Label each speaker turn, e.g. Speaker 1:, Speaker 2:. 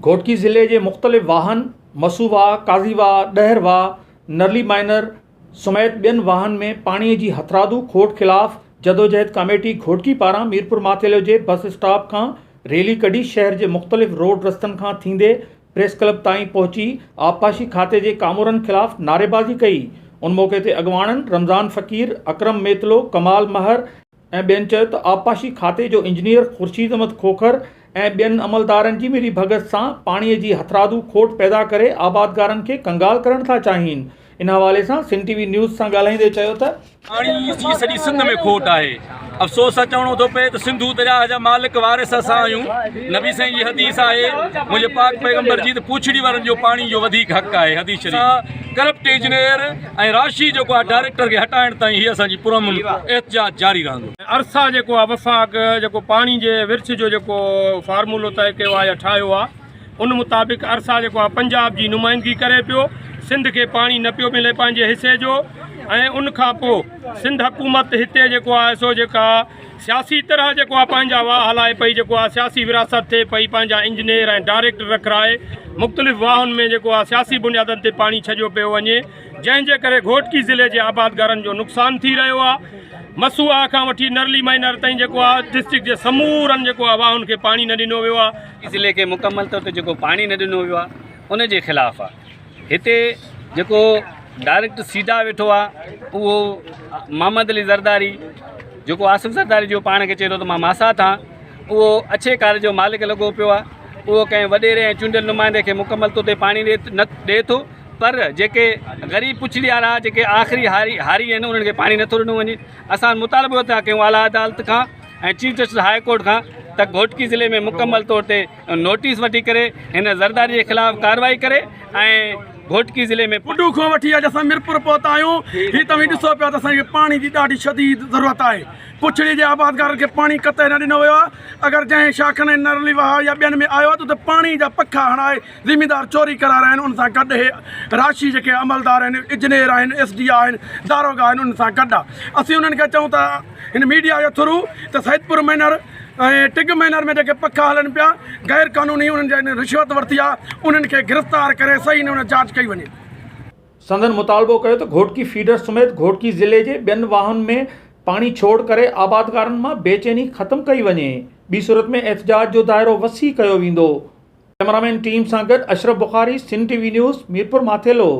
Speaker 1: घोटकी ज़िले के मुख़्तलिफ़ वाहन मसूवा, काज़ीवा, डहरवा, नरली माइनर समेत ॿियनि वाहन में पानी की हथरादू खोट खिलाफ़ जदोजहद कमेटी घोटकी पारां मीरपुर माथेलो के बस स्टॉप का रैली कढ़ी शहर के मुख़्तलिफ़ रोड रस्तन का थींदे प्रेस क्लब ताईं पहुंची आबपाशी खाते के कामोरन खिलाफ़ नारेबाजी कई। उन मौके ते अगवाणन रमज़ान फ़कीर, अकरम मेतलो, कमाल महर ऐं ॿियनि चयो त आबपाशी खाते जो इंजीनियर ख़ुर्शीद अहमद खोखर ऐं ॿियनि अमलदारनि जी मिली भगत सां पाणीअ जी हथरादू खोट पैदा करे आबादगारनि खे कंगाल करण था चाहिनि। इन हवाले सां सिंध टीवी न्यूज़ सां ॻाल्हाईंदे चयो त
Speaker 2: पाणी जी सॼी सिंध में खोट आहे। अफ़सोस आहे चवणो थो पए त सिंधू दरिया जा मालिक वारिस असां आहियूं। नबी साईं जी हदीस आहे, मुंहिंजे पाक पैगंबर जी, त पूछड़ी वारनि जो पाणी जो वधीक हक़ आहे। हदीस शरीफ़ करप्ट इंजीनियर ऐं राशि जेको आहे डायरेक्टर खे हटाइण ताईं हीअ असांजी पुरअमन एहतिजाज जारी रहंदो।
Speaker 3: अरसा जेको आहे वफ़ाक़ जेको पाणी जे विर्छ जो जेको फार्मूलो तय कयो आहे या ठाहियो आहे, उन मुताबिक़ अरसा जेको आहे पंजाब जी नुमाइंदगी करे पियो। सिंध के पानी न पियो मिले पंहिंजे हिस्से जो, ऐं उन खां पोइ सिंध हुकूमत हिते जेको आहे सो जेका सियासी तरह जेको आहे पंहिंजा वाह हलाए पई, जेको आहे सियासी विरासत थिए पई, पंहिंजा इंजीनियर ऐं डायरेक्टर रखाए मुख़्तलिफ़ वाहन में जेको आहे सियासी बुनियादनि ते पाणी छॾियो पियो वञे, जंहिंजे करे घोटकी ज़िले जे आबादगारनि जो नुक़सानु थी रहियो आहे। मसूआ खां वठी नरली माइनर ताईं जेको आहे डिस्ट्रिक्ट जे समूरनि जेको आहे वाहन खे पाणी न ॾिनो वियो आहे।
Speaker 4: ज़िले खे मुकमल तौर ते जेको पाणी न ॾिनो वियो आहे उन जे ख़िलाफ़ु आहे। हिते जेको डायरेक्ट सीधा वेठो आहे उहो मोहम्मद अली ज़रदारी, जेको आसिफ़ ज़रदारी जो पाण खे चए थो त मां मासात आहियां, उहो अच्छे कार जो मालिक लॻो पियो आहे। उहो कंहिं वॾेरे ऐं चूंडियल नुमाइंदे खे मुकमल तौर ते पाणी ॾिए थो, पर जेके ग़रीब पुछड़ी वारा जेके आख़िरी हारी आहिनि उन्हनि खे पाणी नथो ॾिनो वञे। असां मुतालबो था कयूं आला अदालत खां ऐं चीफ जस्टिस हाई कोर्ट खां त घोटकी ज़िले में मुकमल तौर ते नोटिस वठी करे हिन ज़रदारी जे ख़िलाफ़ु कार्रवाई करे ऐं घोटकी ज़िले में
Speaker 5: पुडू खां वठी अॼु असां मीरपुर पहुता आहियूं। हीअ तव्हां ॾिसो पिया त असांखे पाणी जी ॾाढी शदीद ज़रूरत आहे। पुछड़ी जे आबादगार खे पाणी कतई न ॾिनो वियो आहे। अगरि जंहिं शाखनि नरली वाह या ॿियनि में आयो आहे त उते पाणी जा पखा हणाए ज़मीदार चोरी करा रहिया आहिनि। उन सां गॾु हे राशि जेके अमलदार आहिनि, इंजीनियर आहिनि, SDI आहिनि, दारोगा आहिनि, उन सां गॾु असीं उन्हनि खे चऊं था हिन मीडिया जे थ्रू त सैदपुर मैनर ऐं टिग मैनर में जेके पखा हलनि पिया गैर क़ानूनी, उन्हनि जे रिश्वत वरिती आहे, उन्हनि खे गिरफ़्तार करे सही नमूने जांच कई वञे।
Speaker 1: संदन मुतालबो कयो त घोटकी फीडर समेत घोटकी ज़िले के ॿियनि वाहन में पानी छोड़ करे आबादगारनि मां बेचैनी ख़त्म कई वञे। ॿी सूरत में एहतजाज जो दायरो वसी कयो वेंदो। कैमरामैन टीम सां गॾु अशरफ बुखारी, सिंध टीवी न्यूज़, मीरपुर माथेलो।